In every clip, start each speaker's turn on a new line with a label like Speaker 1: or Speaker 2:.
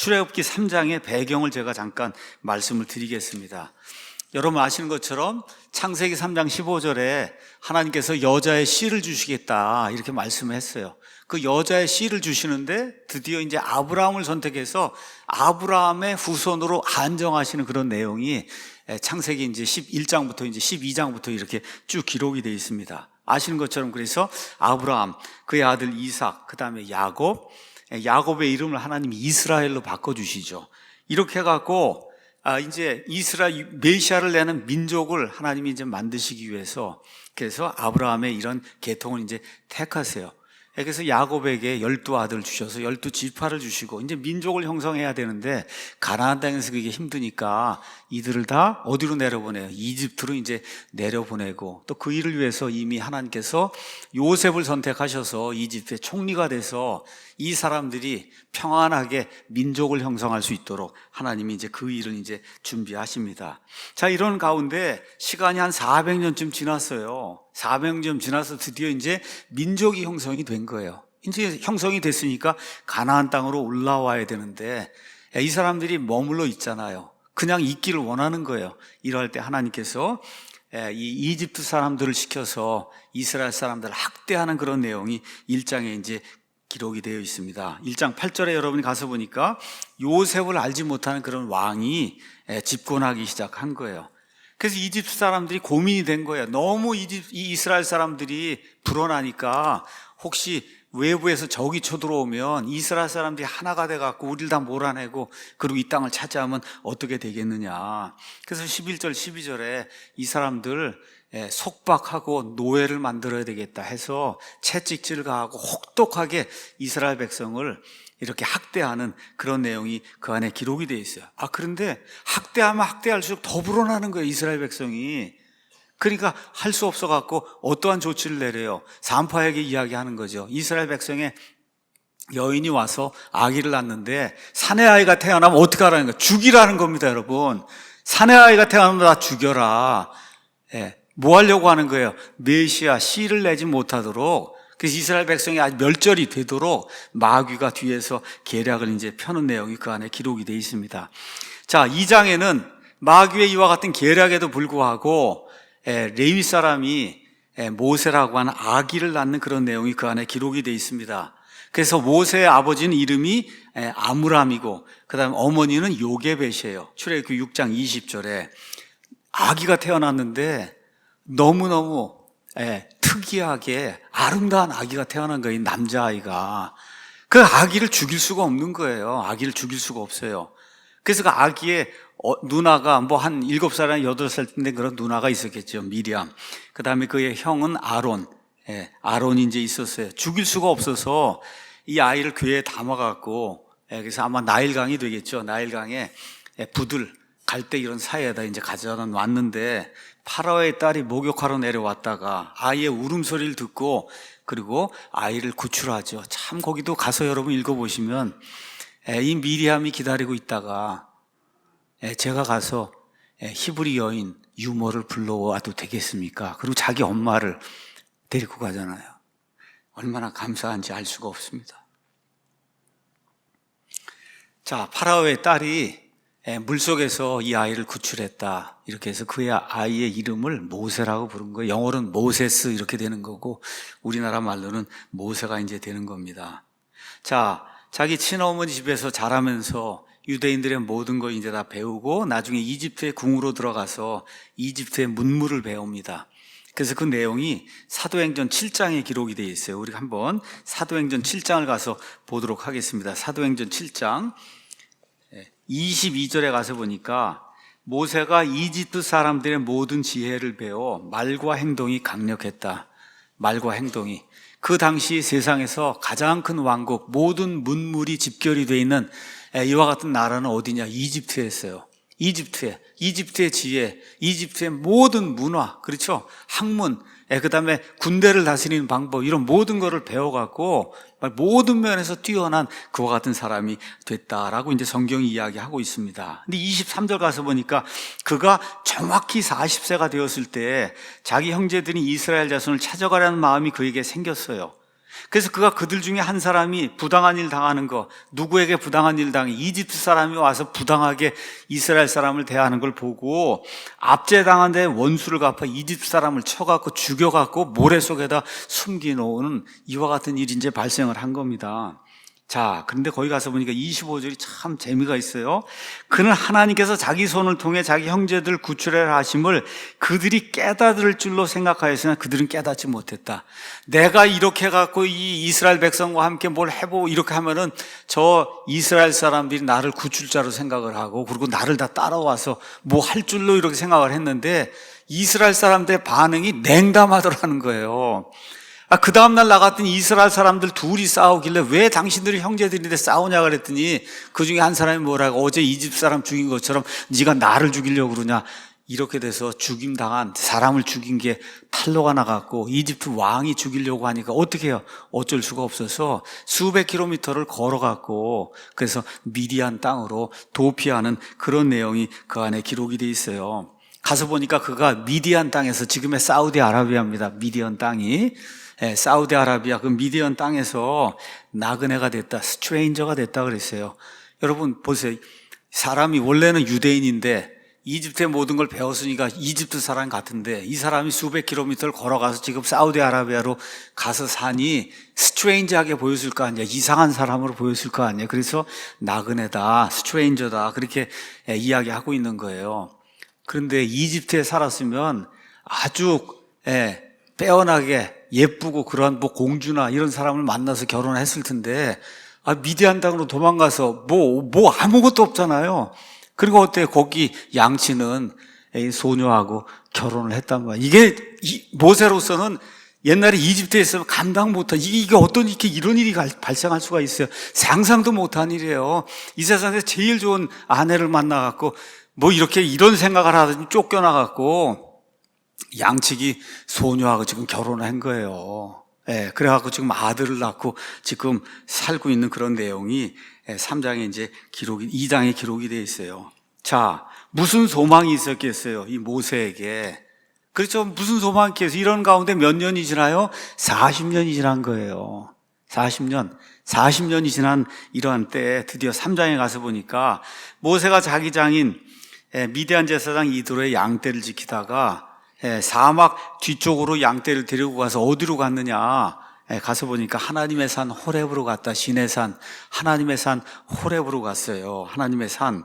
Speaker 1: 출애굽기 3장의 배경을 제가 잠깐 말씀을 드리겠습니다. 여러분 아시는 것처럼 창세기 3장 15절에 하나님께서 여자의 씨를 주시겠다 이렇게 말씀을 했어요. 그 여자의 씨를 주시는데 드디어 이제 아브라함을 선택해서 아브라함의 후손으로 안정하시는 그런 내용이 창세기 이제 11장부터 이제 12장부터 이렇게 쭉 기록이 되어 있습니다. 아시는 것처럼 그래서 아브라함, 그의 아들 이삭, 그 다음에 야곱의 이름을 하나님이 이스라엘로 바꿔주시죠. 이렇게 해갖고 이제 이스라엘 메시아를 내는 민족을 하나님이 이제 만드시기 위해서 그래서 아브라함의 이런 계통을 이제 택하세요. 그래서 야곱에게 12아들 주셔서 12지파를 주시고 이제 민족을 형성해야 되는데 가나안 땅에서 그게 힘드니까 이들을 다 어디로 내려보내요? 이집트로 이제 내려보내고 또 그 일을 위해서 이미 하나님께서 요셉을 선택하셔서 이집트의 총리가 돼서 이 사람들이 평안하게 민족을 형성할 수 있도록 하나님이 이제 그 일을 이제 준비하십니다. 자, 이런 가운데 시간이 한 400년쯤 지났어요. 400년 지나서 드디어 이제 민족이 형성이 된 거예요. 이제 형성이 됐으니까 가나안 땅으로 올라와야 되는데 이 사람들이 머물러 있잖아요. 그냥 있기를 원하는 거예요. 이럴 때 하나님께서 이 이집트 사람들을 시켜서 이스라엘 사람들을 학대하는 그런 내용이 1장에 이제 기록이 되어 있습니다. 1장 8절에 여러분이 가서 보니까 요셉을 알지 못하는 그런 왕이 집권하기 시작한 거예요. 그래서 이집트 사람들이 고민이 된 거예요. 너무 이 이스라엘 사람들이 불어나니까 혹시 외부에서 적이 쳐들어오면 이스라엘 사람들이 하나가 돼갖고 우리를 다 몰아내고 그리고 이 땅을 차지하면 어떻게 되겠느냐. 그래서 11절 12절에 이 사람들 속박하고 노예를 만들어야 되겠다 해서 채찍질을 가하고 혹독하게 이스라엘 백성을 이렇게 학대하는 그런 내용이 그 안에 기록이 되어 있어요. 그런데 학대하면 학대할수록 더 불어나는 거예요, 이스라엘 백성이. 그러니까 할 수 없어갖고 어떠한 조치를 내려요. 산파에게 이야기하는 거죠. 이스라엘 백성의 여인이 와서 아기를 낳는데 사내 아이가 태어나면 어떻게 하라는 거예요? 죽이라는 겁니다, 여러분. 사내 아이가 태어나면 다 죽여라. 뭐 하려고 하는 거예요? 메시아 씨를 내지 못하도록, 그래서 이스라엘 백성이 아주 멸절이 되도록 마귀가 뒤에서 계략을 이제 펴는 내용이 그 안에 기록이 되어 있습니다. 자, 2장에는 마귀의 이와 같은 계략에도 불구하고 레위 사람이 모세라고 하는 아기를 낳는 그런 내용이 그 안에 기록이 되어 있습니다. 그래서 모세의 아버지는 이름이 아므람이고 그 다음에 어머니는 요게벳이에요. 출애굽기 6장 20절에 아기가 태어났는데 너무너무 특이하게 아름다운 아기가 태어난 거예요. 남자아이가. 그 아기를 죽일 수가 없는 거예요. 아기를 죽일 수가 없어요. 그래서 그 아기의 누나가 뭐 한 7살이나 8살 때 그런 누나가 있었겠죠. 미리암. 그 다음에 그의 형은 아론. 아론이 이제 있었어요. 죽일 수가 없어서 이 아이를 교회에 담아갖고 그래서 아마 나일강이 되겠죠. 나일강에 부들 갈대 이런 사이에다 이제 가져다 놨는데 파라오의 딸이 목욕하러 내려왔다가 아이의 울음소리를 듣고 그리고 아이를 구출하죠. 참 거기도 가서 여러분 읽어보시면 이 미리암이 기다리고 있다가 제가 가서 히브리 여인 유모를 불러와도 되겠습니까? 그리고 자기 엄마를 데리고 가잖아요. 얼마나 감사한지 알 수가 없습니다. 자, 파라오의 딸이 물속에서 이 아이를 구출했다. 이렇게 해서 그의 아이의 이름을 모세라고 부른 거예요. 영어로는 모세스 이렇게 되는 거고 우리나라 말로는 모세가 이제 되는 겁니다. 자, 자기 친어머니 집에서 자라면서 유대인들의 모든 걸 이제 다 배우고 나중에 이집트의 궁으로 들어가서 이집트의 문물을 배웁니다. 그래서 그 내용이 사도행전 7장에 기록이 되어 있어요. 우리 한번 사도행전 7장을 가서 보도록 하겠습니다. 사도행전 7장 22절에 가서 보니까 모세가 이집트 사람들의 모든 지혜를 배워 말과 행동이 강력했다. 말과 행동이. 그 당시 세상에서 가장 큰 왕국, 모든 문물이 집결이 되어 있는 이와 같은 나라는 어디냐? 이집트였어요. 이집트의 지혜, 이집트의 모든 문화, 그렇죠? 학문, 그 다음에 군대를 다스리는 방법, 이런 모든 거를 배워갖고 모든 면에서 뛰어난 그와 같은 사람이 됐다라고 이제 성경이 이야기하고 있습니다. 근데 23절 가서 보니까 그가 정확히 40세가 되었을 때 자기 형제들이 이스라엘 자손을 찾아가려는 마음이 그에게 생겼어요. 그래서 그가 그들 중에 한 사람이 부당한 일 당하는 거, 누구에게 부당한 일 당해? 이집트 사람이 와서 부당하게 이스라엘 사람을 대하는 걸 보고 압제당한 데 원수를 갚아 이집트 사람을 쳐갖고 죽여갖고 모래 속에다 숨겨놓은 이와 같은 일이 이제 발생을 한 겁니다. 자, 그런데 거기 가서 보니까 25절이 참 재미가 있어요. 그는 하나님께서 자기 손을 통해 자기 형제들 구출하라 하심을 그들이 깨달을 줄로 생각하였으나 그들은 깨닫지 못했다. 내가 이렇게 해갖고 이 이스라엘 백성과 함께 뭘 해보고 이렇게 하면은 저 이스라엘 사람들이 나를 구출자로 생각을 하고 그리고 나를 다 따라와서 뭐 할 줄로 이렇게 생각을 했는데 이스라엘 사람들의 반응이 냉담하더라는 거예요. 그 다음날 나갔더니 이스라엘 사람들 둘이 싸우길래 왜 당신들이 형제들인데 싸우냐 그랬더니 그 중에 한 사람이 뭐라고 어제 이집트 사람 죽인 것처럼 네가 나를 죽이려고 그러냐 이렇게 돼서 죽임당한 사람을 죽인 게 탄로가 나갔고 이집트 왕이 죽이려고 하니까 어떻게 해요? 어쩔 수가 없어서 수백 킬로미터를 걸어갔고 그래서 미디안 땅으로 도피하는 그런 내용이 그 안에 기록이 돼 있어요. 가서 보니까 그가 미디안 땅에서 지금의 사우디아라비아입니다. 미디안 땅이 사우디아라비아 그 미디안 땅에서 나그네가 됐다, 스트레인저가 됐다 그랬어요. 여러분 보세요. 사람이 원래는 유대인인데 이집트의 모든 걸 배웠으니까 이집트 사람 같은데 이 사람이 수백 킬로미터를 걸어가서 지금 사우디아라비아로 가서 사니 스트레인저하게 보였을 거 아니야. 이상한 사람으로 보였을 거 아니야. 그래서 나그네다, 스트레인저다 그렇게 이야기하고 있는 거예요. 그런데 이집트에 살았으면 아주 빼어나게 예쁘고 그런 뭐 공주나 이런 사람을 만나서 결혼했을 텐데 미디안 땅으로 도망가서 뭐 아무것도 없잖아요. 그리고 어때요? 거기 양치는 소녀하고 결혼을 했단 말이에요. 이게 모세로서는 옛날에 이집트에 있으면 감당 못한 이게 어떤 이렇게 이런 일이 발생할 수가 있어요. 상상도 못한 일이에요. 이 세상에서 제일 좋은 아내를 만나갖고 뭐 이렇게 이런 생각을 하더니 쫓겨나갖고 양치기 소녀하고 지금 결혼을 한 거예요. 그래갖고 지금 아들을 낳고 지금 살고 있는 그런 내용이 3장에 이제 2장에 기록이 되어 있어요. 자, 무슨 소망이 있었겠어요? 이 모세에게. 그렇죠. 무슨 소망이 있겠어요? 이런 가운데 몇 년이 지나요? 40년이 지난 거예요. 40년이 지난 이러한 때에 드디어 3장에 가서 보니까 모세가 자기 장인 미디안 제사장 이드로의 양떼를 지키다가 사막 뒤쪽으로 양떼를 데리고 가서 어디로 갔느냐 가서 보니까 하나님의 산 호렙으로 갔다. 신의 산 하나님의 산 호렙으로 갔어요. 하나님의 산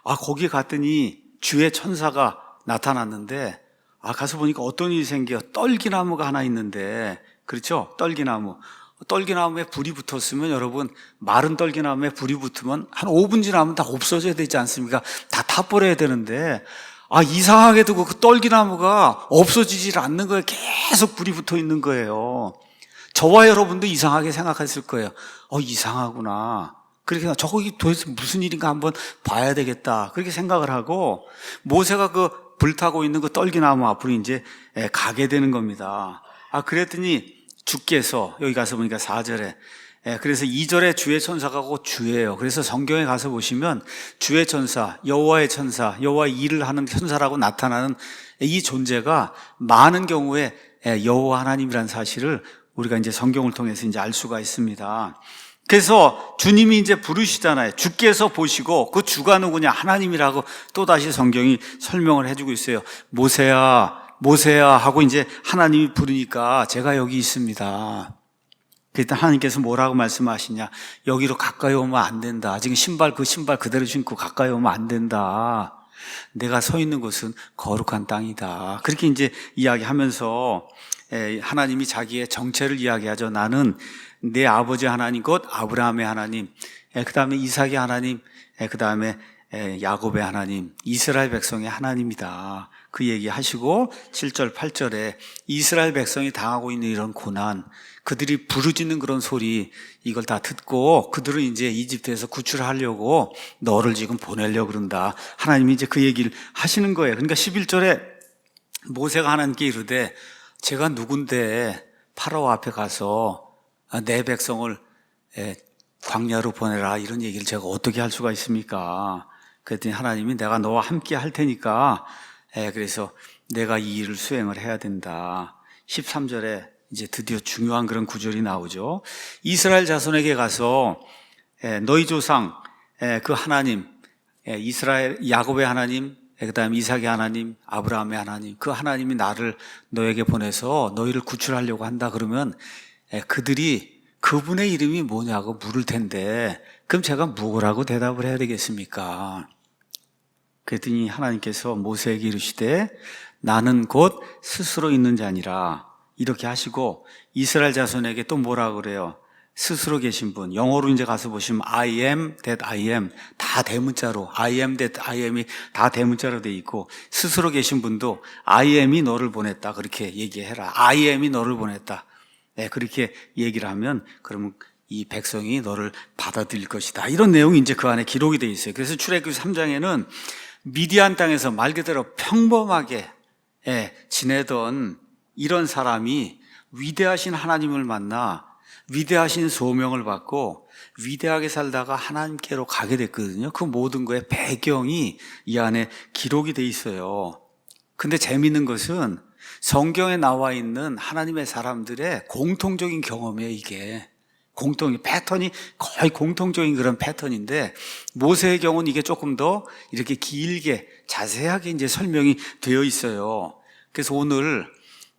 Speaker 1: 거기 갔더니 주의 천사가 나타났는데 가서 보니까 어떤 일이 생겨. 떨기나무가 하나 있는데 그렇죠? 떨기나무에 불이 붙었으면 여러분 마른 떨기나무에 불이 붙으면 한 5분 지나면 다 없어져야 되지 않습니까? 다 타버려야 되는데 이상하게도 그 떨기나무가 없어지질 않는 거예요. 계속 불이 붙어 있는 거예요. 저와 여러분도 이상하게 생각했을 거예요. 이상하구나. 그렇게 저기 도대체 무슨 일인가 한번 봐야 되겠다. 그렇게 생각을 하고 모세가 그 불타고 있는 그 떨기나무 앞으로 이제 가게 되는 겁니다. 그랬더니 주께서 여기 가서 보니까 4절에 그래서 2절에 주의 천사가 곧 주예요. 그래서 성경에 가서 보시면 주의 천사, 여호와의 천사, 여호와의 일을 하는 천사라고 나타나는 이 존재가 많은 경우에 여호와 하나님이라는 사실을 우리가 이제 성경을 통해서 이제 알 수가 있습니다. 그래서 주님이 이제 부르시잖아요. 주께서 보시고 그 주가 누구냐? 하나님이라고 또다시 성경이 설명을 해주고 있어요. 모세야 하고 이제 하나님이 부르니까 제가 여기 있습니다. 그때 하나님께서 뭐라고 말씀하시냐? 여기로 가까이 오면 안 된다. 지금 그 신발 그대로 신고 가까이 오면 안 된다. 내가 서 있는 곳은 거룩한 땅이다. 그렇게 이제 이야기하면서 하나님이 자기의 정체를 이야기하죠. 나는 내 아버지 하나님 곧 아브라함의 하나님, 그 다음에 이삭의 하나님, 그 다음에 야곱의 하나님, 이스라엘 백성의 하나님이다. 그 얘기하시고 7절 8절에 이스라엘 백성이 당하고 있는 이런 고난, 그들이 부르짖는 그런 소리, 이걸 다 듣고 그들은 이제 이집트에서 구출하려고 너를 지금 보내려고 그런다. 하나님이 이제 그 얘기를 하시는 거예요. 그러니까 11절에 모세가 하나님께 이르되 제가 누군데 파라오 앞에 가서 내 백성을 광야로 보내라 이런 얘기를 제가 어떻게 할 수가 있습니까? 그랬더니 하나님이 내가 너와 함께 할 테니까 그래서 내가 이 일을 수행을 해야 된다. 13절에 이제 드디어 중요한 그런 구절이 나오죠. 이스라엘 자손에게 가서 너희 조상 그 하나님, 이스라엘 야곱의 하나님, 그다음에 이삭의 하나님, 아브라함의 하나님, 그 하나님이 나를 너에게 보내서 너희를 구출하려고 한다 그러면 그들이 그분의 이름이 뭐냐고 물을 텐데 그럼 제가 뭐라고 대답을 해야 되겠습니까? 그랬더니 하나님께서 모세에게 이르시되 나는 곧 스스로 있는 자니라 이렇게 하시고 이스라엘 자손에게 또 뭐라 그래요? 스스로 계신 분, 영어로 이제 가서 보시면 I am that I am 다 대문자로 I am that I am이 다 대문자로 돼 있고 스스로 계신 분도 I am이 너를 보냈다 그렇게 얘기해라. I am이 너를 보냈다. 그렇게 얘기를 하면 그러면 이 백성이 너를 받아들일 것이다. 이런 내용이 이제 그 안에 기록이 돼 있어요. 그래서 출애굽기 3장에는 미디안 땅에서 말 그대로 평범하게 지내던 이런 사람이 위대하신 하나님을 만나 위대하신 소명을 받고 위대하게 살다가 하나님께로 가게 됐거든요. 그 모든 거의 배경이 이 안에 기록이 돼 있어요. 근데 재미있는 것은 성경에 나와 있는 하나님의 사람들의 공통적인 경험이에요, 이게. 패턴이 거의 공통적인 그런 패턴인데, 모세의 경우는 이게 조금 더 이렇게 길게, 자세하게 이제 설명이 되어 있어요. 그래서 오늘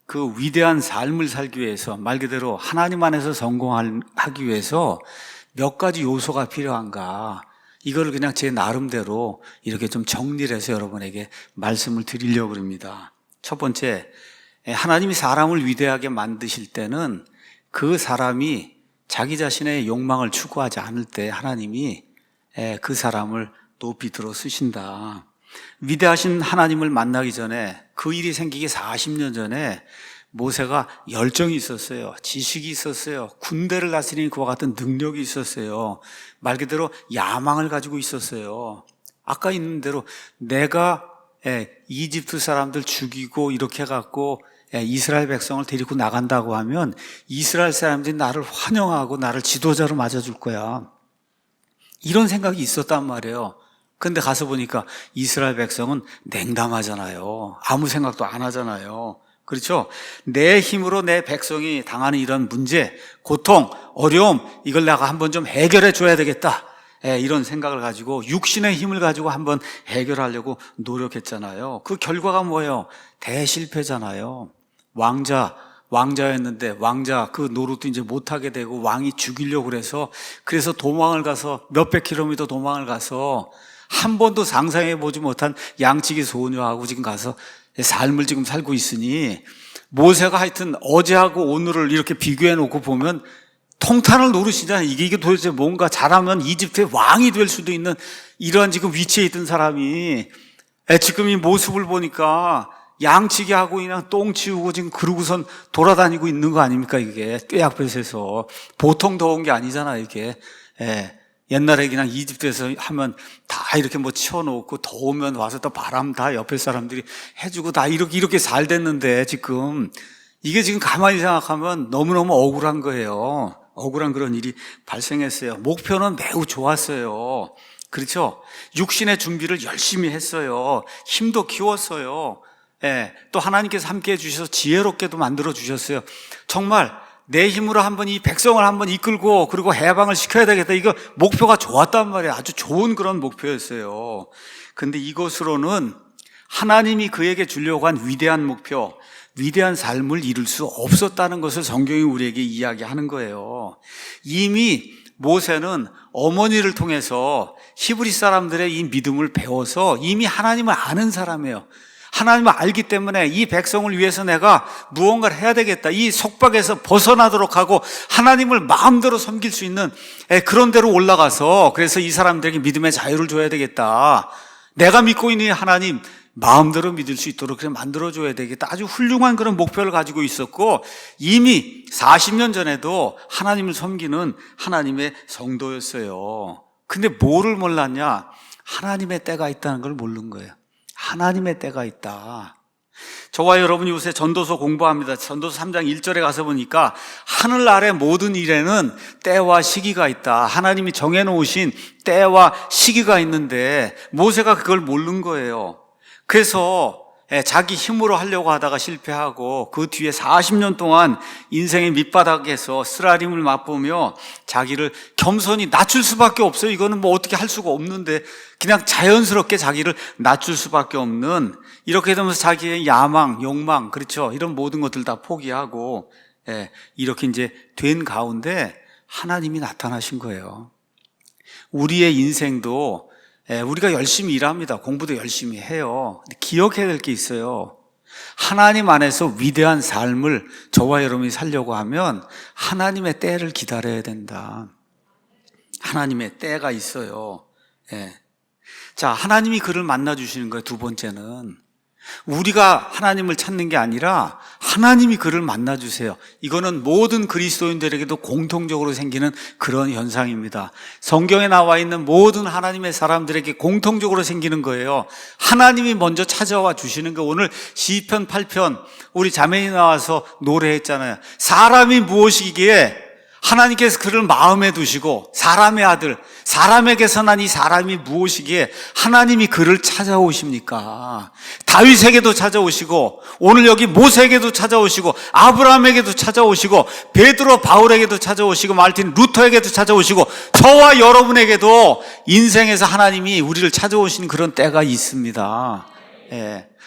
Speaker 1: 그 위대한 삶을 살기 위해서, 말 그대로 하나님 안에서 성공하기 위해서 몇 가지 요소가 필요한가, 이거를 그냥 제 나름대로 이렇게 좀 정리를 해서 여러분에게 말씀을 드리려고 합니다. 첫 번째, 하나님이 사람을 위대하게 만드실 때는 그 사람이 자기 자신의 욕망을 추구하지 않을 때 하나님이 그 사람을 높이 들어 쓰신다. 위대하신 하나님을 만나기 전에 그 일이 생기기 40년 전에 모세가 열정이 있었어요. 지식이 있었어요. 군대를 다스리는 그와 같은 능력이 있었어요. 말 그대로 야망을 가지고 있었어요. 아까 있는 대로 내가 이집트 사람들 죽이고 이렇게 해갖고 이스라엘 백성을 데리고 나간다고 하면 이스라엘 사람들이 나를 환영하고 나를 지도자로 맞아줄 거야. 이런 생각이 있었단 말이에요. 근데 가서 보니까 이스라엘 백성은 냉담하잖아요. 아무 생각도 안 하잖아요. 그렇죠? 내 힘으로 내 백성이 당하는 이런 문제, 고통, 어려움, 이걸 내가 한번 좀 해결해 줘야 되겠다. 이런 생각을 가지고 육신의 힘을 가지고 한번 해결하려고 노력했잖아요. 그 결과가 뭐예요? 대실패잖아요. 왕자였는데 왕자 그 노릇도 이제 못하게 되고 왕이 죽이려고 그래서 도망을 가서 몇백 킬로미터 도망을 가서 한 번도 상상해 보지 못한 양치기 소녀하고 지금 가서 삶을 지금 살고 있으니 모세가 하여튼 어제하고 오늘을 이렇게 비교해 놓고 보면 통탄을 노릇이잖아요. 이게 도대체 뭔가 잘하면 이집트의 왕이 될 수도 있는 이러한 지금 위치에 있던 사람이 지금 이 모습을 보니까 양치기 하고 그냥 똥 치우고 지금 그러고선 돌아다니고 있는 거 아닙니까? 이게 떼약볕에서 보통 더운 게 아니잖아요. 이게 옛날에 그냥 이집트에서 하면 다 이렇게 뭐 치워놓고 더우면 와서 또 바람 다 옆에 사람들이 해주고 다 이렇게 잘 됐는데 지금 이게 지금 가만히 생각하면 너무너무 억울한 거예요. 억울한 그런 일이 발생했어요. 목표는 매우 좋았어요. 그렇죠? 육신의 준비를 열심히 했어요. 힘도 키웠어요. 또 하나님께서 함께 해주셔서 지혜롭게도 만들어 주셨어요. 정말 내 힘으로 한번 이 백성을 한번 이끌고 그리고 해방을 시켜야 되겠다. 이거 목표가 좋았단 말이에요. 아주 좋은 그런 목표였어요. 근데 이것으로는 하나님이 그에게 주려고 한 위대한 목표, 위대한 삶을 이룰 수 없었다는 것을 성경이 우리에게 이야기하는 거예요. 이미 모세는 어머니를 통해서 히브리 사람들의 이 믿음을 배워서 이미 하나님을 아는 사람이에요. 하나님을 알기 때문에 이 백성을 위해서 내가 무언가를 해야 되겠다. 이 속박에서 벗어나도록 하고 하나님을 마음대로 섬길 수 있는 그런 데로 올라가서 그래서 이 사람들에게 믿음의 자유를 줘야 되겠다. 내가 믿고 있는 하나님 마음대로 믿을 수 있도록 그렇게 만들어줘야 되겠다. 아주 훌륭한 그런 목표를 가지고 있었고 이미 40년 전에도 하나님을 섬기는 하나님의 성도였어요. 근데 뭐를 몰랐냐? 하나님의 때가 있다는 걸 모르는 거예요. 하나님의 때가 있다. 저와 여러분이 요새 전도서 공부합니다. 전도서 3장 1절에 가서 보니까 하늘 아래 모든 일에는 때와 시기가 있다. 하나님이 정해놓으신 때와 시기가 있는데 모세가 그걸 모르는 거예요. 그래서 자기 힘으로 하려고 하다가 실패하고 그 뒤에 40년 동안 인생의 밑바닥에서 쓰라림을 맛보며 자기를 겸손히 낮출 수밖에 없어요. 이거는 뭐 어떻게 할 수가 없는데 그냥 자연스럽게 자기를 낮출 수밖에 없는, 이렇게 되면서 자기의 야망, 욕망, 그렇죠, 이런 모든 것들 다 포기하고 이렇게 이제 된 가운데 하나님이 나타나신 거예요. 우리의 인생도 우리가 열심히 일합니다. 공부도 열심히 해요. 기억해야 될 게 있어요. 하나님 안에서 위대한 삶을 저와 여러분이 살려고 하면 하나님의 때를 기다려야 된다. 하나님의 때가 있어요. 자, 하나님이 그를 만나주시는 거예요. 두 번째는 우리가 하나님을 찾는 게 아니라 하나님이 그를 만나주세요. 이거는 모든 그리스도인들에게도 공통적으로 생기는 그런 현상입니다. 성경에 나와 있는 모든 하나님의 사람들에게 공통적으로 생기는 거예요. 하나님이 먼저 찾아와 주시는 거. 오늘 시편 8편 우리 자매님 나와서 노래했잖아요. 사람이 무엇이기에 하나님께서 그를 마음에 두시고, 사람의 아들, 사람에게서 난 이 사람이 무엇이기에 하나님이 그를 찾아오십니까? 다윗에게도 찾아오시고, 오늘 여기 모세에게도 찾아오시고, 아브라함에게도 찾아오시고, 베드로 바울에게도 찾아오시고, 마르틴 루터에게도 찾아오시고, 저와 여러분에게도 인생에서 하나님이 우리를 찾아오시는 그런 때가 있습니다.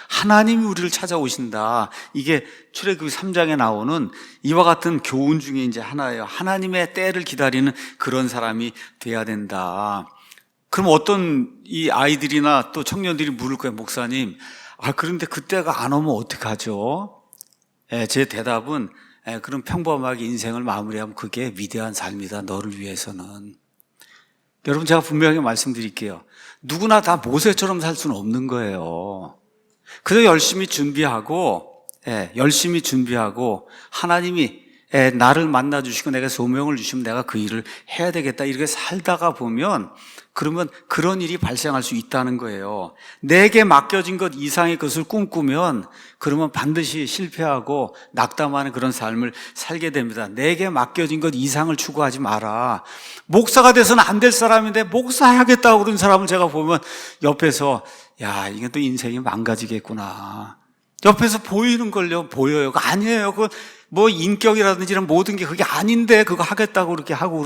Speaker 1: 하나님이 우리를 찾아오신다. 이게 출애굽기 3장에 나오는 이와 같은 교훈 중에 이제 하나예요. 하나님의 때를 기다리는 그런 사람이 돼야 된다. 그럼 어떤 이 아이들이나 또 청년들이 물을 거예요. 목사님, 그런데 그때가 안 오면 어떡하죠? 제 대답은 그럼 평범하게 인생을 마무리하면 그게 위대한 삶이다. 너를 위해서는. 여러분, 제가 분명하게 말씀드릴게요. 누구나 다 모세처럼 살 수는 없는 거예요. 그래서 열심히 준비하고 하나님이 나를 만나주시고 내가 소명을 주시면 내가 그 일을 해야 되겠다, 이렇게 살다가 보면 그러면 그런 일이 발생할 수 있다는 거예요. 내게 맡겨진 것 이상의 것을 꿈꾸면 그러면 반드시 실패하고 낙담하는 그런 삶을 살게 됩니다. 내게 맡겨진 것 이상을 추구하지 마라. 목사가 돼서는 안 될 사람인데 목사하겠다고 그런 사람을 제가 보면 옆에서 이게 또 인생이 망가지겠구나. 옆에서 보이는 걸요, 보여요. 그거 아니에요. 뭐 인격이라든지 이런 모든 게 그게 아닌데 그거 하겠다고 그렇게 하고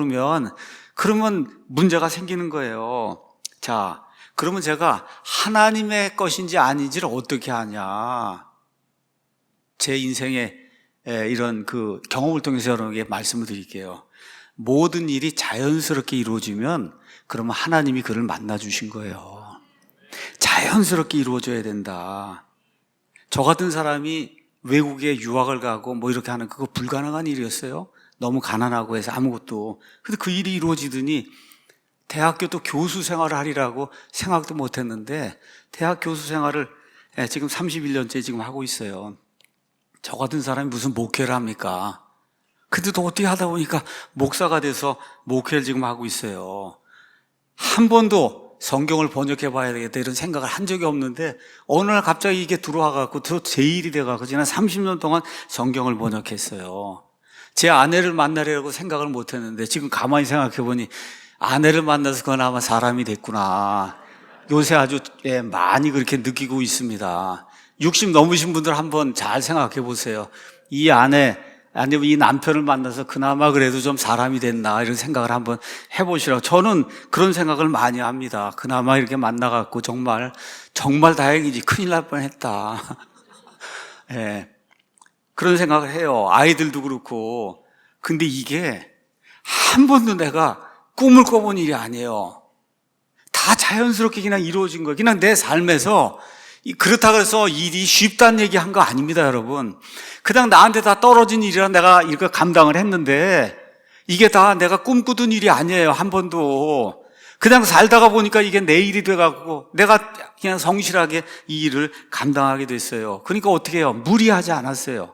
Speaker 1: 그러면 문제가 생기는 거예요. 자, 그러면 제가 하나님의 것인지 아닌지를 어떻게 하냐? 제 인생의 이런 그 경험을 통해서 여러분에게 말씀을 드릴게요. 모든 일이 자연스럽게 이루어지면 그러면 하나님이 그를 만나 주신 거예요. 자연스럽게 이루어져야 된다. 저 같은 사람이 외국에 유학을 가고 뭐 이렇게 하는 그거 불가능한 일이었어요. 너무 가난하고 해서 아무것도. 근데 그 일이 이루어지더니 대학교 또 교수 생활을 하리라고 생각도 못 했는데 대학 교수 생활을 지금 31년째 지금 하고 있어요. 저 같은 사람이 무슨 목회를 합니까? 근데 또 어떻게 하다 보니까 목사가 돼서 목회를 지금 하고 있어요. 한 번도 성경을 번역해 봐야 되겠다 이런 생각을 한 적이 없는데 어느 날 갑자기 이게 들어와갖고 제 일이 돼갖고 지난 30년 동안 성경을 번역했어요. 제 아내를 만나려고 생각을 못 했는데 지금 가만히 생각해 보니 아내를 만나서 그나마 사람이 됐구나. 요새 아주 많이 그렇게 느끼고 있습니다. 60 넘으신 분들 한번 잘 생각해 보세요. 이 아내 아니면 이 남편을 만나서 그나마 그래도 좀 사람이 됐나 이런 생각을 한번 해보시라고. 저는 그런 생각을 많이 합니다. 그나마 이렇게 만나갖고 정말 다행이지, 큰일 날 뻔했다. 그런 생각을 해요. 아이들도 그렇고. 근데 이게 한 번도 내가 꿈을 꿔본 일이 아니에요. 다 자연스럽게 그냥 이루어진 거예요. 그냥 내 삶에서. 그렇다고 해서 일이 쉽다는 얘기 한 거 아닙니다, 여러분. 그냥 나한테 다 떨어진 일이라 내가 이렇게 감당을 했는데 이게 다 내가 꿈꾸던 일이 아니에요, 한 번도. 그냥 살다가 보니까 이게 내 일이 돼갖고 내가 그냥 성실하게 이 일을 감당하게 됐어요. 그러니까 어떻게 해요? 무리하지 않았어요.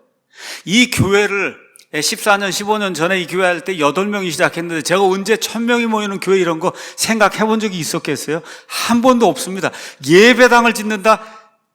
Speaker 1: 이 교회를 14년, 15년 전에 이 교회 할 때 8명이 시작했는데 제가 언제 1000명이 모이는 교회 이런 거 생각해 본 적이 있었겠어요? 한 번도 없습니다. 예배당을 짓는다?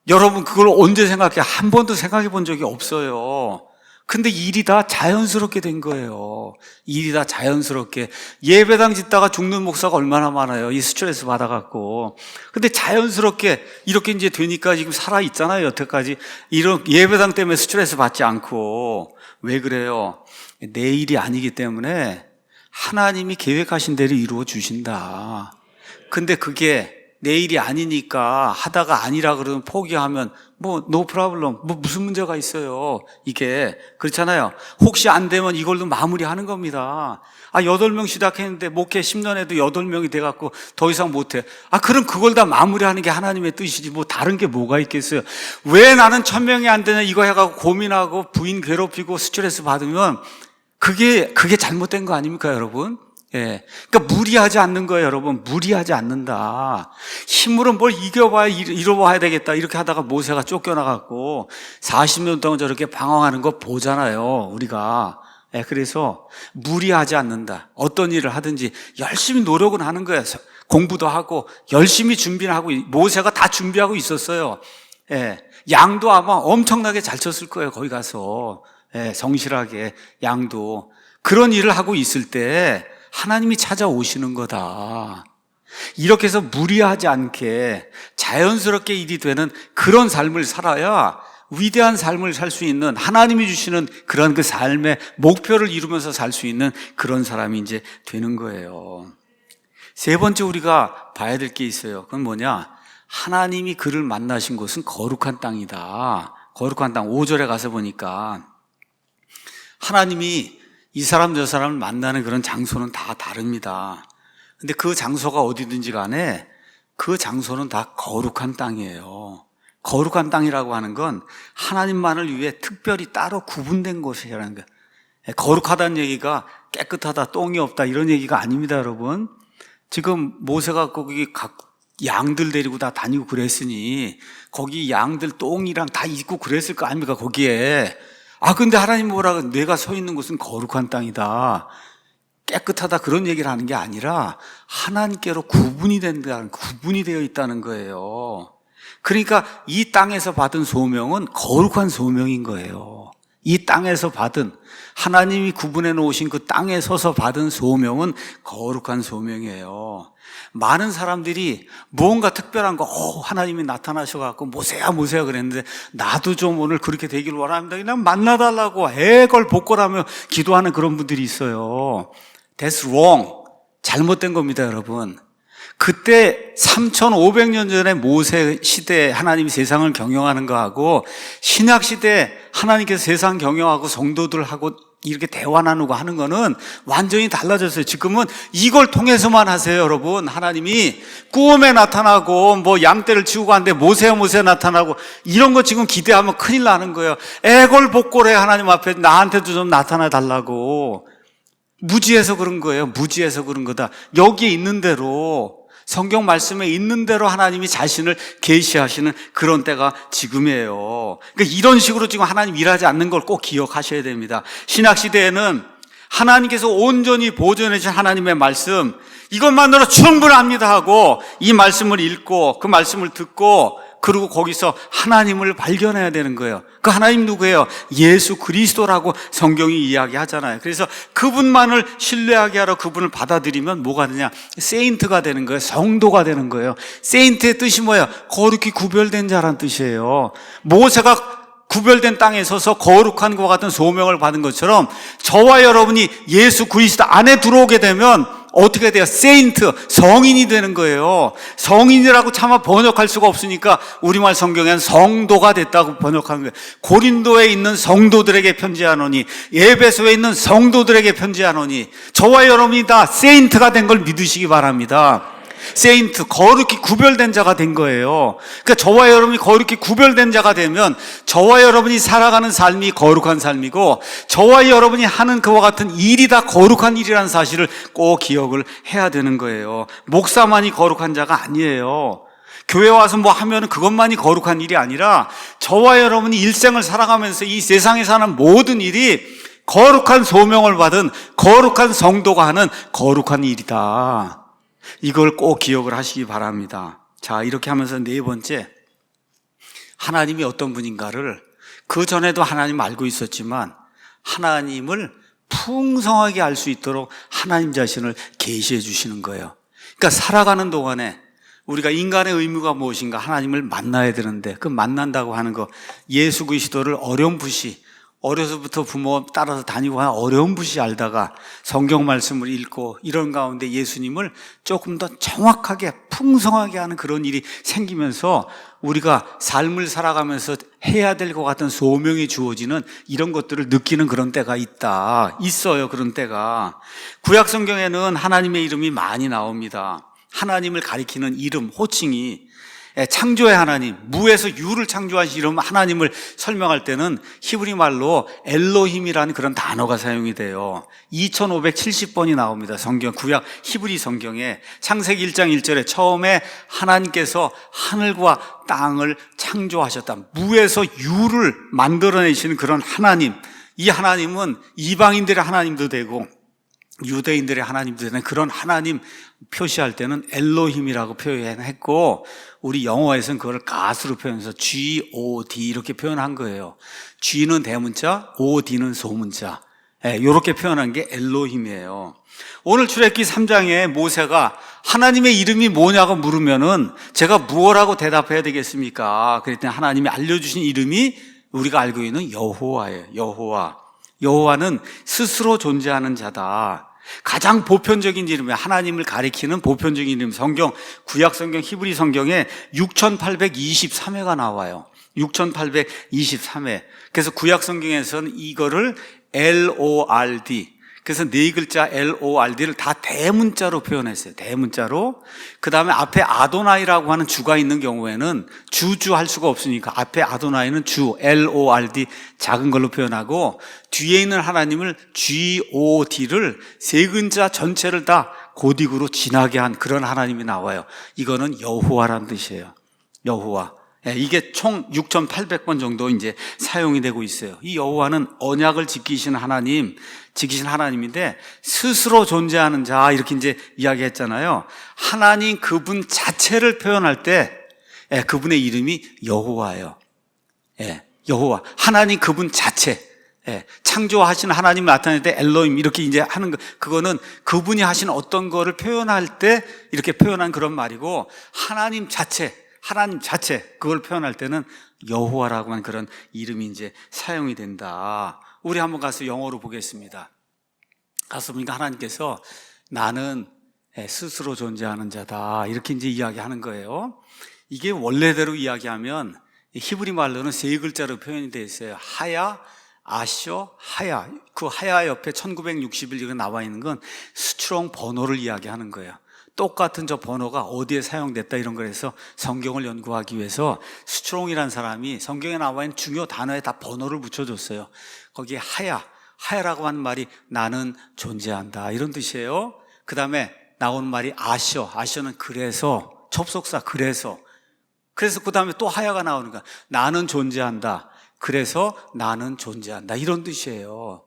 Speaker 1: 여러분 그걸 언제 생각해? 한 번도 생각해 본 적이 없어요. 근데 일이 다 자연스럽게 된 거예요. 일이 다 자연스럽게. 예배당 짓다가 죽는 목사가 얼마나 많아요. 이 스트레스 받아갖고. 근데 자연스럽게 이렇게 이제 되니까 지금 살아있잖아요. 여태까지. 이런 예배당 때문에 스트레스 받지 않고. 왜 그래요? 내 일이 아니기 때문에 하나님이 계획하신 대로 이루어 주신다. 근데 그게 내 일이 아니니까 하다가 아니라 그러면 포기하면 no problem. 무슨 문제가 있어요. 이게 그렇잖아요. 혹시 안 되면 이걸로 마무리하는 겁니다. 8명 시작했는데 목회 10년 해도 8명이 돼갖고 더 이상 못해. 그럼 그걸 다 마무리하는 게 하나님의 뜻이지 다른 게 뭐가 있겠어요. 왜 나는 1000명이 안 되냐 이거 해갖고 고민하고 부인 괴롭히고 스트레스 받으면 그게 잘못된 거 아닙니까, 여러분? 예. 그러니까 무리하지 않는 거예요, 여러분. 무리하지 않는다. 힘으로 뭘 이뤄봐야 되겠다. 이렇게 하다가 모세가 쫓겨나갖고 40년 동안 저렇게 방황하는 거 보잖아요, 우리가. 예, 그래서 무리하지 않는다. 어떤 일을 하든지 열심히 노력은 하는 거예요. 공부도 하고 열심히 준비를 하고 모세가 다 준비하고 있었어요. 예. 양도 아마 엄청나게 잘 쳤을 거예요, 거기 가서. 예, 성실하게 양도. 그런 일을 하고 있을 때 하나님이 찾아오시는 거다. 이렇게 해서 무리하지 않게 자연스럽게 일이 되는 그런 삶을 살아야 위대한 삶을 살 수 있는, 하나님이 주시는 그런 그 삶의 목표를 이루면서 살 수 있는 그런 사람이 이제 되는 거예요. 세 번째 우리가 봐야 될 게 있어요. 그건 뭐냐? 하나님이 그를 만나신 곳은 거룩한 땅이다. 거룩한 땅. 5절에 가서 보니까 하나님이 이 사람 저 사람을 만나는 그런 장소는 다 다릅니다. 근데 그 장소가 어디든지 간에 그 장소는 다 거룩한 땅이에요. 거룩한 땅이라고 하는 건 하나님만을 위해 특별히 따로 구분된 곳이라는 거예요. 거룩하다는 얘기가 깨끗하다, 똥이 없다 이런 얘기가 아닙니다, 여러분. 지금 모세가 거기 각 양들 데리고 다 다니고 그랬으니 거기 양들 똥이랑 다 있고 그랬을 거 아닙니까, 거기에. 근데 하나님 뭐라고, 내가 서 있는 곳은 거룩한 땅이다, 깨끗하다 그런 얘기를 하는 게 아니라 하나님께로 구분이 되어 있다는 거예요. 그러니까 이 땅에서 받은 소명은 거룩한 소명인 거예요. 이 땅에서 받은, 하나님이 구분해 놓으신 그 땅에 서서 받은 소명은 거룩한 소명이에요. 많은 사람들이 무언가 특별한 거, 하나님이 나타나셔갖고 모세야 그랬는데 나도 좀 오늘 그렇게 되길 원합니다. 그냥 만나달라고 애걸복걸하며 기도하는 그런 분들이 있어요. That's wrong. 잘못된 겁니다, 여러분. 그때 3,500년 전에 모세 시대에 하나님이 세상을 경영하는 거하고 신약 시대에 하나님께서 세상 경영하고 성도들하고 이렇게 대화 나누고 하는 거는 완전히 달라졌어요. 지금은 이걸 통해서만 하세요, 여러분. 하나님이 꿈에 나타나고 양떼를 치우고 가는데 모세 나타나고 이런 거 지금 기대하면 큰일 나는 거예요. 애걸복걸해, 하나님 앞에 나한테도 좀 나타나 달라고. 무지해서 그런 거예요. 무지해서 그런 거다. 여기에 있는 대로, 성경 말씀에 있는 대로 하나님이 자신을 계시하시는 그런 때가 지금이에요. 그러니까 이런 식으로 지금 하나님 일하지 않는 걸 꼭 기억하셔야 됩니다. 신약시대에는 하나님께서 온전히 보존해 주신 하나님의 말씀, 이것만으로 충분합니다 하고 이 말씀을 읽고 그 말씀을 듣고 그리고 거기서 하나님을 발견해야 되는 거예요. 그 하나님 누구예요? 예수 그리스도라고 성경이 이야기하잖아요. 그래서 그분만을 신뢰하게 하러 그분을 받아들이면 뭐가 되냐? 세인트가 되는 거예요. 성도가 되는 거예요. 세인트의 뜻이 뭐예요? 거룩히 구별된 자란 뜻이에요. 모세가 구별된 땅에 서서 거룩한 것과 같은 소명을 받은 것처럼 저와 여러분이 예수 그리스도 안에 들어오게 되면 어떻게 돼요? 세인트, 성인이 되는 거예요. 성인이라고 차마 번역할 수가 없으니까 우리말 성경에는 성도가 됐다고 번역하는 거예요. 고린도에 있는 성도들에게 편지하노니, 에베소에 있는 성도들에게 편지하노니, 저와 여러분이 다 세인트가 된 걸 믿으시기 바랍니다. 세인트, 거룩히 구별된 자가 된 거예요. 그러니까 저와 여러분이 거룩히 구별된 자가 되면 저와 여러분이 살아가는 삶이 거룩한 삶이고 저와 여러분이 하는 그와 같은 일이 다 거룩한 일이라는 사실을 꼭 기억을 해야 되는 거예요. 목사만이 거룩한 자가 아니에요. 교회 와서 하면은 그것만이 거룩한 일이 아니라 저와 여러분이 일생을 살아가면서 이 세상에 사는 모든 일이 거룩한 소명을 받은 거룩한 성도가 하는 거룩한 일이다. 이걸 꼭 기억을 하시기 바랍니다. 자, 이렇게 하면서 네 번째, 하나님이 어떤 분인가를 그 전에도 하나님 알고 있었지만 하나님을 풍성하게 알 수 있도록 하나님 자신을 계시해 주시는 거예요. 그러니까 살아가는 동안에 우리가 인간의 의무가 무엇인가? 하나님을 만나야 되는데 그 만난다고 하는 거, 예수 그리스도를 어렴풋이 어려서부터 부모 따라서 다니고 어렴풋이 알다가 성경 말씀을 읽고 이런 가운데 예수님을 조금 더 정확하게 풍성하게 하는 그런 일이 생기면서 우리가 삶을 살아가면서 해야 될 것 같은 소명이 주어지는 이런 것들을 느끼는 그런 때가 있어요. 그런 때가. 구약 성경에는 하나님의 이름이 많이 나옵니다. 하나님을 가리키는 이름, 호칭이 창조의 하나님, 무에서 유를 창조하신 이름 하나님을 설명할 때는 히브리 말로 엘로힘이라는 그런 단어가 사용이 돼요. 2570번이 나옵니다. 성경, 구약 히브리 성경에 창세기 1장 1절에 처음에 하나님께서 하늘과 땅을 창조하셨다. 무에서 유를 만들어내시는 그런 하나님, 이 하나님은 이방인들의 하나님도 되고 유대인들의 하나님도 되는 그런 하나님 표시할 때는 엘로힘이라고 표현했고, 우리 영어에서는 그걸 갓으로 표현해서 G-O-D 이렇게 표현한 거예요. G는 대문자, O-D는 소문자. 이렇게 표현한 게 엘로힘이에요. 오늘 출애굽기 3장에 모세가 하나님의 이름이 뭐냐고 물으면은 제가 무엇라고 대답해야 되겠습니까? 그랬더니 하나님이 알려주신 이름이 우리가 알고 있는 여호와예요. 여호와. 여호와는 스스로 존재하는 자다. 가장 보편적인 이름이에요. 하나님을 가리키는 보편적인 이름. 성경, 구약 성경, 히브리 성경에 6823회가 나와요. 6823회. 그래서 구약 성경에서는 이거를 LORD, 그래서 네 글자 LORD를 다 대문자로 표현했어요. 대문자로. 그 다음에 앞에 아도나이라고 하는 주가 있는 경우에는 주주 할 수가 없으니까 앞에 아도나이는 주, LORD 작은 걸로 표현하고, 뒤에 있는 하나님을 GOD를 세 글자 전체를 다 고딕으로 진하게 한 그런 하나님이 나와요. 이거는 여호와라는 뜻이에요. 여호와. 이게 총 6,800번 정도 이제 사용이 되고 있어요. 이 여호와는 언약을 지키시는 하나님인데 스스로 존재하는 자, 이렇게 이제 이야기했잖아요. 하나님 그분 자체를 표현할 때 그분의 이름이 여호와예요. 여호와. 하나님 그분 자체. 창조하신 하나님을 나타낼 때 엘로힘 이렇게 이제 하는 거, 그거는 그분이 하신 어떤 거를 표현할 때 이렇게 표현한 그런 말이고, 하나님 자체 그걸 표현할 때는 여호와라고 하는 그런 이름이 이제 사용이 된다. 우리 한번 가서 영어로 보겠습니다. 가서 보니까 하나님께서 나는 스스로 존재하는 자다, 이렇게 이제 이야기하는 거예요. 이게 원래대로 이야기하면 히브리 말로는 세 글자로 표현이 되어 있어요. 하야, 아쇼, 하야. 그 하야 옆에 1961이 나와 있는 건 스트롱 번호를 이야기하는 거예요. 똑같은 저 번호가 어디에 사용됐다 이런 거에서 성경을 연구하기 위해서 스트롱이라는 사람이 성경에 나와 있는 중요 단어에 다 번호를 붙여줬어요. 거기에 하야라고 하는 말이 나는 존재한다, 이런 뜻이에요. 그 다음에 나오는 말이 아쇼는 그래서, 접속사 그래서 그 다음에 또 하야가 나오는 거야. 나는 존재한다, 그래서 나는 존재한다, 이런 뜻이에요.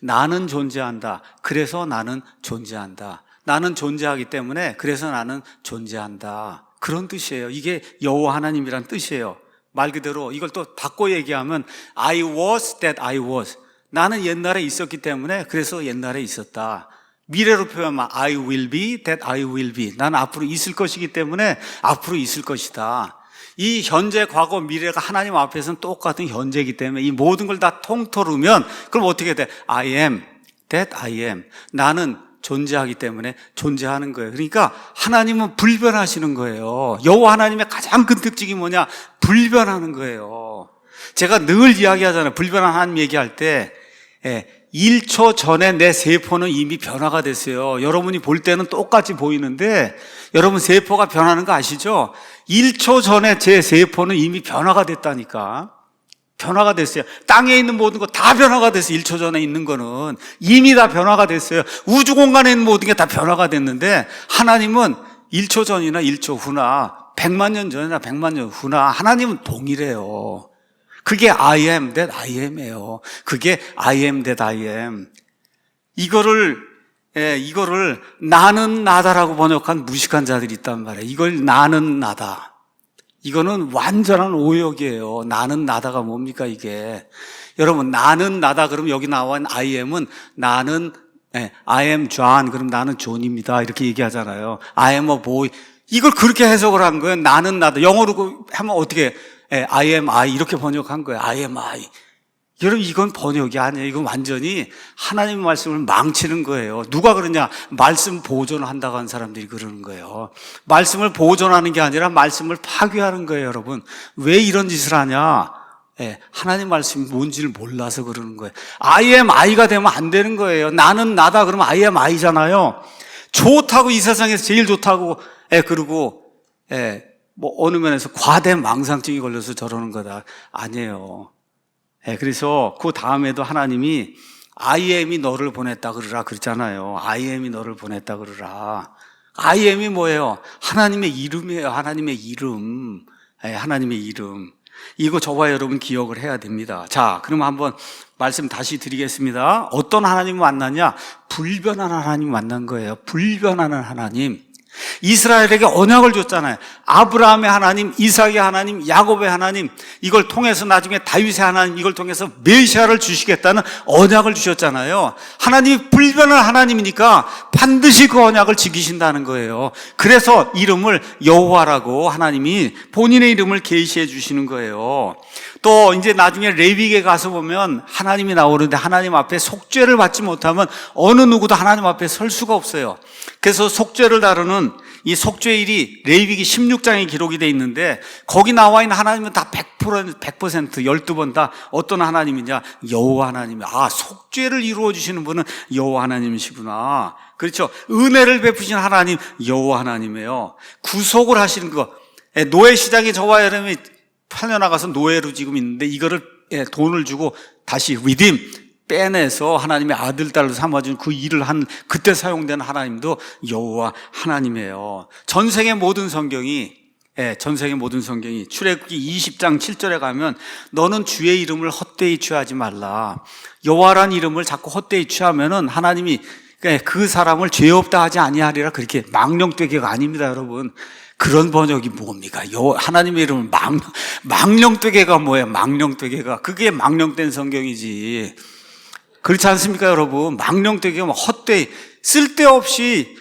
Speaker 1: 나는 존재한다, 그래서 나는 존재한다. 나는 존재하기 때문에 그래서 나는 존재한다, 그런 뜻이에요. 이게 여호와 하나님이란 뜻이에요. 말 그대로 이걸 또 바꿔 얘기하면 I was that I was. 나는 옛날에 있었기 때문에 그래서 옛날에 있었다. 미래로 표현하면 I will be that I will be. 나는 앞으로 있을 것이기 때문에 앞으로 있을 것이다. 이 현재, 과거, 미래가 하나님 앞에서는 똑같은 현재이기 때문에 이 모든 걸 다 통틀으면 그럼 어떻게 돼? I am that I am. 나는 존재하기 때문에 존재하는 거예요. 그러니까 하나님은 불변하시는 거예요. 여호와 하나님의 가장 큰 특징이 뭐냐? 불변하는 거예요. 제가 늘 이야기하잖아요. 불변한 하나님 얘기할 때 1초 전에 내 세포는 이미 변화가 됐어요. 여러분이 볼 때는 똑같이 보이는데 여러분 세포가 변하는 거 아시죠? 1초 전에 제 세포는 이미 변화가 됐다니까. 변화가 됐어요. 땅에 있는 모든 거 다 변화가 됐어요. 1초 전에 있는 거는 이미 다 변화가 됐어요. 우주 공간에 있는 모든 게 다 변화가 됐는데 하나님은 1초 전이나 1초 후나 100만 년 전이나 100만 년 후나 하나님은 동일해요. 그게 I am that I am이에요. 그게 I am that I am. 이거를 나는 나다라고 번역한 무식한 자들이 있단 말이에요. 이걸 나는 나다. 이거는 완전한 오역이에요. 나는 나다가 뭡니까 이게. 여러분, 나는 나다 그러면 여기 나와 있는 I am은 나는 I am John 그럼 나는 존입니다 이렇게 얘기하잖아요. I am a boy 이걸 그렇게 해석을 한 거예요. 나는 나다. 영어로 하면 어떻게 I am I 이렇게 번역한 거예요. I am I. 여러분 이건 번역이 아니에요. 이건 완전히 하나님의 말씀을 망치는 거예요. 누가 그러냐? 말씀 보존한다고 하는 사람들이 그러는 거예요. 말씀을 보존하는 게 아니라 말씀을 파괴하는 거예요. 여러분 왜 이런 짓을 하냐? 하나님 말씀이 뭔지를 몰라서 그러는 거예요. I am I가 되면 안 되는 거예요. 나는 나다 그러면 I am I잖아요. 좋다고 이 세상에서 제일 좋다고 그러고 뭐 어느 면에서 과대 망상증이 걸려서 저러는 거다. 아니에요. 그래서 그 다음에도 하나님이 I am이 너를 보냈다 그러라 그랬잖아요. I am이 너를 보냈다 그러라. I am이 뭐예요? 하나님의 이름이에요. 하나님의 이름. 하나님의 이름. 이거 저와 여러분 기억을 해야 됩니다. 자, 그럼 한번 말씀 다시 드리겠습니다. 어떤 하나님을 만났냐? 불변한 하나님 만난 거예요. 불변하는 하나님. 이스라엘에게 언약을 줬잖아요. 아브라함의 하나님, 이삭의 하나님, 야곱의 하나님, 이걸 통해서 나중에 다윗의 하나님, 이걸 통해서 메시아를 주시겠다는 언약을 주셨잖아요. 하나님이 불변한 하나님이니까 반드시 그 언약을 지키신다는 거예요. 그래서 이름을 여호와라고 하나님이 본인의 이름을 계시해 주시는 거예요. 또 이제 나중에 레위기에 가서 보면 하나님이 나오는데 하나님 앞에 속죄를 받지 못하면 어느 누구도 하나님 앞에 설 수가 없어요. 그래서 속죄를 다루는 이 속죄일이 레위기 16장에 기록이 돼 있는데 거기 나와 있는 하나님은 다 100% 12번 다 어떤 하나님이냐? 여호와 하나님이. 아, 속죄를 이루어 주시는 분은 여호와 하나님이시구나. 그렇죠? 은혜를 베푸신 하나님 여호와 하나님이에요. 구속을 하시는 거. 노예 시장에 저와 여러분이 팔려나가서 노예로 지금 있는데 이거를 돈을 주고 다시 리딤 빼내서 하나님의 아들 딸로 삼아준 그 일을 한 그때 사용된 하나님도 여호와 하나님이에요. 전 세계 모든 성경이 출애굽기 20장 7절에 가면 너는 주의 이름을 헛되이 취하지 말라. 여호와란 이름을 자꾸 헛되이 취하면은 하나님이 그 사람을 죄 없다 하지 아니하리라 그렇게 망령되게가 아닙니다, 여러분. 그런 번역이 뭡니까? 하나님의 이름을 망령되게가 뭐예요? 망령되게가 그게 망령된 성경이지. 그렇지 않습니까, 여러분? 망령되게 헛되이 쓸데없이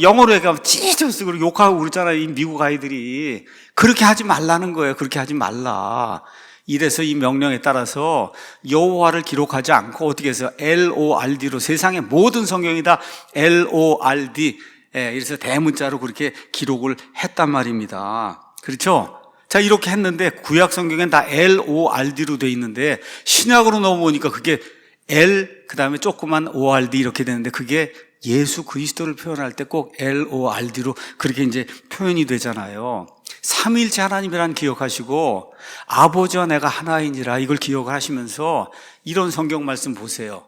Speaker 1: 영어로 얘기하면 찢어서 그리고 욕하고 그러잖아요. 이 미국 아이들이. 그렇게 하지 말라는 거예요. 그렇게 하지 말라. 이래서 이 명령에 따라서 여호와를 기록하지 않고 어떻게 해서 LORD로 세상의 모든 성경이 다 LORD 그래서 대문자로 그렇게 기록을 했단 말입니다. 그렇죠? 자, 이렇게 했는데 구약 성경엔 다 LORD로 돼 있는데 신약으로 넘어오니까 그게 L 그다음에 조그만 ORD 이렇게 되는데 그게 예수 그리스도를 표현할 때 꼭 LORD로 그렇게 이제 표현이 되잖아요. 삼위일체 하나님이라는 기억하시고 아버지와 내가 하나이니라 이걸 기억을 하시면서 이런 성경 말씀 보세요.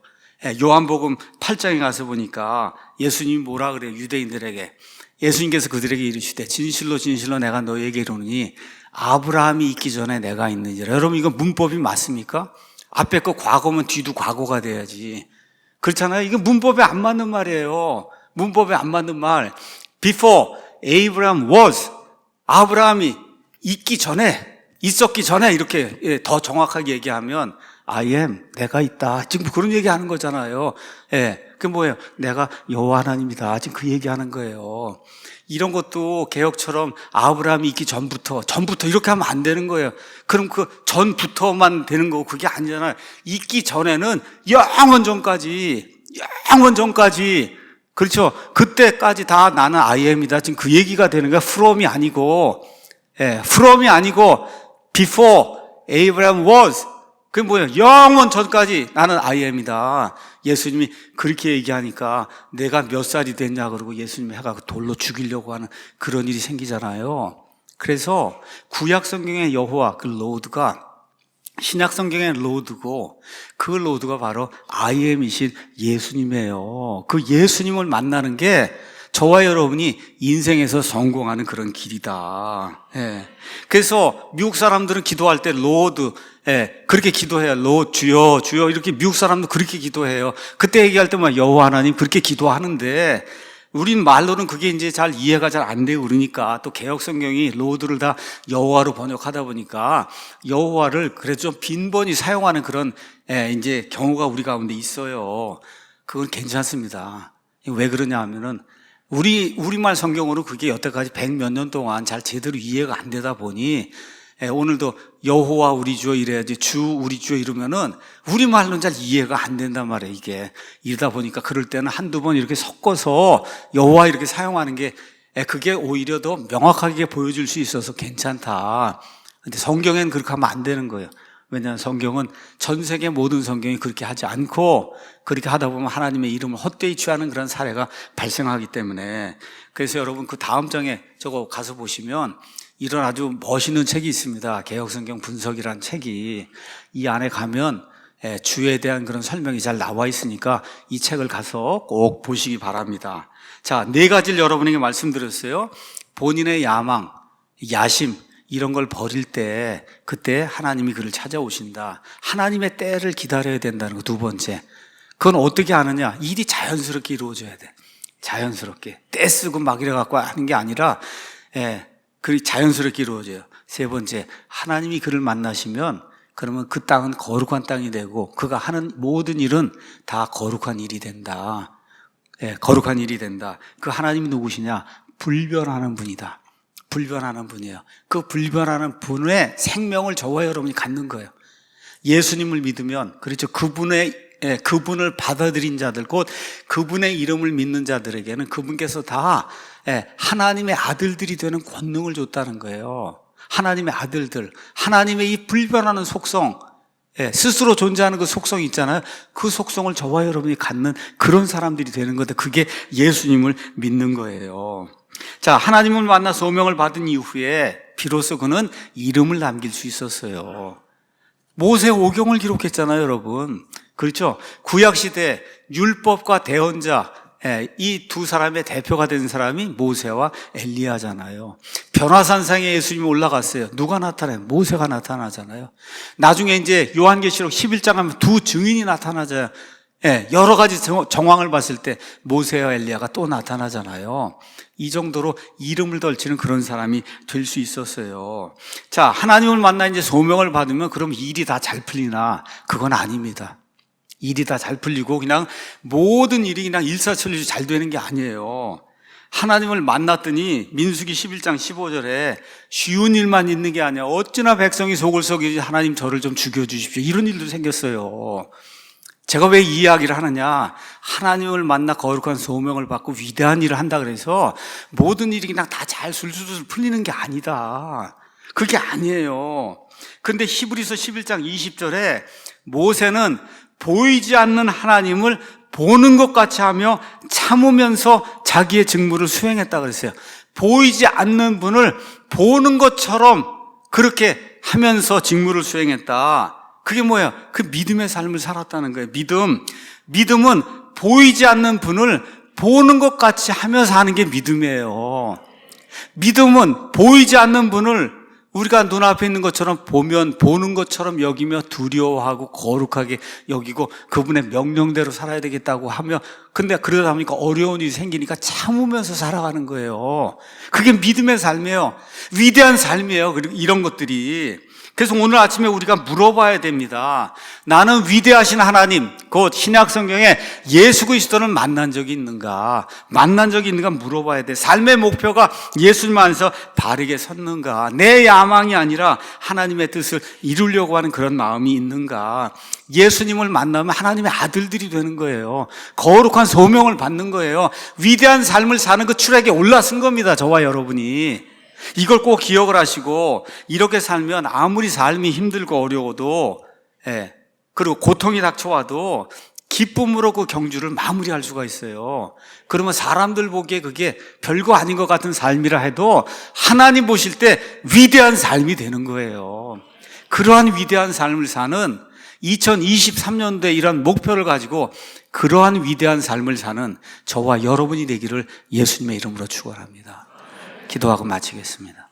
Speaker 1: 요한복음 8장에 가서 보니까 예수님이 뭐라 그래요? 유대인들에게. 예수님께서 그들에게 이르시되 진실로 진실로 내가 너희에게 이르노니 아브라함이 있기 전에 내가 있느니라. 여러분 이거 문법이 맞습니까? 앞에 거 과거면 뒤도 과거가 돼야지. 그렇잖아요. 이거 문법에 안 맞는 말이에요. 문법에 안 맞는 말. Before Abraham was. 아브라함이 있기 전에, 있었기 전에 이렇게 더 정확하게 얘기하면 I am, 내가 있다. 지금 그런 얘기하는 거잖아요. 그게 뭐예요? 내가 여호와 하나님이다. 지금 그 얘기하는 거예요. 이런 것도 개혁처럼 아브라함이 있기 전부터 이렇게 하면 안 되는 거예요. 그럼 그 전부터만 되는 거고 그게 아니잖아요. 있기 전에는 영원 전까지 그렇죠. 그때까지 다 나는 I am이다. 지금 그 얘기가 되는 거야. from이 아니고 before Abraham was. 그게 뭐예요? 영원 전까지 나는 I am이다. 예수님이 그렇게 얘기하니까 내가 몇 살이 됐냐 그러고 예수님이 해가 돌로 죽이려고 하는 그런 일이 생기잖아요. 그래서 구약 성경의 여호와 그 로드가 신약 성경의 로드고 그 로드가 바로 I am이신 예수님이에요. 그 예수님을 만나는 게 저와 여러분이 인생에서 성공하는 그런 길이다. 그래서 미국 사람들은 기도할 때 로드 그렇게 기도해요. 주여 주여 이렇게 미국 사람도 그렇게 기도해요. 그때 얘기할 때만 여호와 하나님 그렇게 기도하는데 우린 말로는 그게 이제 잘 이해가 잘 안 되고 그러니까 또 개역 성경이 로드를 다 여호와로 번역하다 보니까 여호와를 그래도 좀 빈번히 사용하는 그런 이제 경우가 우리 가운데 있어요. 그건 괜찮습니다. 왜 그러냐 하면은 우리말 성경으로 그게 여태까지 100몇 년 동안 잘 제대로 이해가 안 되다 보니 오늘도 여호와 우리 주여 이래야지 주 우리 주여 이러면은 우리말로는 잘 이해가 안 된단 말이에요. 이게 이러다 보니까 그럴 때는 한두 번 이렇게 섞어서 여호와 이렇게 사용하는 게 그게 오히려 더 명확하게 보여줄 수 있어서 괜찮다. 근데 성경에는 그렇게 하면 안 되는 거예요. 왜냐하면 성경은 전 세계 모든 성경이 그렇게 하지 않고 그렇게 하다 보면 하나님의 이름을 헛되이 취하는 그런 사례가 발생하기 때문에 그래서 여러분 그 다음 장에 저거 가서 보시면 이런 아주 멋있는 책이 있습니다. 개역성경 분석이라는 책이 이 안에 가면 주에 대한 그런 설명이 잘 나와 있으니까 이 책을 가서 꼭 보시기 바랍니다. 자, 4가지를 여러분에게 말씀드렸어요. 본인의 야망, 야심 이런 걸 버릴 때 그때 하나님이 그를 찾아오신다. 하나님의 때를 기다려야 된다는 거. 2번째, 그건 어떻게 하느냐? 일이 자연스럽게 이루어져야 돼. 자연스럽게 때 쓰고 막 이래갖고 하는 게 아니라 그리 자연스럽게 이루어져요. 3번째, 하나님이 그를 만나시면 그러면 그 땅은 거룩한 땅이 되고 그가 하는 모든 일은 다 거룩한 일이 된다. 거룩한 일이 된다. 그 하나님이 누구시냐? 불변하는 분이다. 불변하는 분이에요. 그 불변하는 분의 생명을 저와 여러분이 갖는 거예요. 예수님을 믿으면, 그렇죠, 그분을 받아들인 자들, 곧 그분의 이름을 믿는 자들에게는 그분께서 다 하나님의 아들들이 되는 권능을 줬다는 거예요. 하나님의 아들들, 하나님의 이 불변하는 속성, 스스로 존재하는 그 속성이 있잖아요. 그 속성을 저와 여러분이 갖는 그런 사람들이 되는 건데 그게 예수님을 믿는 거예요. 자, 하나님을 만나 소명을 받은 이후에 비로소 그는 이름을 남길 수 있었어요. 모세 오경을 기록했잖아요, 여러분. 그렇죠? 구약시대 율법과 대언자, 이 두 사람의 대표가 된 사람이 모세와 엘리야잖아요. 변화산상에 예수님이 올라갔어요. 누가 나타나요? 모세가 나타나잖아요. 나중에 이제 요한계시록 11장 하면 두 증인이 나타나잖아요. 여러 가지 정황을 봤을 때 모세와 엘리야가 또 나타나잖아요. 이 정도로 이름을 덜치는 그런 사람이 될 수 있었어요. 자, 하나님을 만나 이제 소명을 받으면 그럼 일이 다 잘 풀리나? 그건 아닙니다. 일이 다 잘 풀리고 그냥 모든 일이 그냥 일사천리 잘 되는 게 아니에요. 하나님을 만났더니 민수기 11장 15절에 쉬운 일만 있는 게 아니야. 어찌나 백성이 속을 썩이지 하나님 저를 좀 죽여주십시오. 이런 일도 생겼어요. 제가 왜 이 이야기를 하느냐? 하나님을 만나 거룩한 소명을 받고 위대한 일을 한다 그래서 모든 일이 그냥 다 잘 술술 풀리는 게 아니다. 그게 아니에요. 근데 히브리서 11장 20절에 모세는 보이지 않는 하나님을 보는 것 같이 하며 참으면서 자기의 직무를 수행했다 그랬어요. 보이지 않는 분을 보는 것처럼 그렇게 하면서 직무를 수행했다. 그게 뭐예요? 그 믿음의 삶을 살았다는 거예요. 믿음은 보이지 않는 분을 보는 것 같이 하면서 하는 게 믿음이에요. 믿음은 보이지 않는 분을 우리가 눈앞에 있는 것처럼 보면 보는 것처럼 여기며 두려워하고 거룩하게 여기고 그분의 명령대로 살아야 되겠다고 하며, 근데 그러다 보니까 어려운 일이 생기니까 참으면서 살아가는 거예요. 그게 믿음의 삶이에요. 위대한 삶이에요. 그리고 이런 것들이. 그래서 오늘 아침에 우리가 물어봐야 됩니다. 나는 위대하신 하나님, 곧 신약 성경에 예수 그리스도를 만난 적이 있는가? 만난 적이 있는가 물어봐야 돼. 삶의 목표가 예수님 안에서 바르게 섰는가? 내 야망이 아니라 하나님의 뜻을 이루려고 하는 그런 마음이 있는가? 예수님을 만나면 하나님의 아들들이 되는 거예요. 거룩한 소명을 받는 거예요. 위대한 삶을 사는 그 출애굽에 올라선 겁니다. 저와 여러분이. 이걸 꼭 기억을 하시고, 이렇게 살면 아무리 삶이 힘들고 어려워도, 그리고 고통이 닥쳐와도 기쁨으로 그 경주를 마무리할 수가 있어요. 그러면 사람들 보기에 그게 별거 아닌 것 같은 삶이라 해도 하나님 보실 때 위대한 삶이 되는 거예요. 그러한 위대한 삶을 사는 2023년도에 이런 목표를 가지고 그러한 위대한 삶을 사는 저와 여러분이 되기를 예수님의 이름으로 축원합니다. 기도하고 마치겠습니다.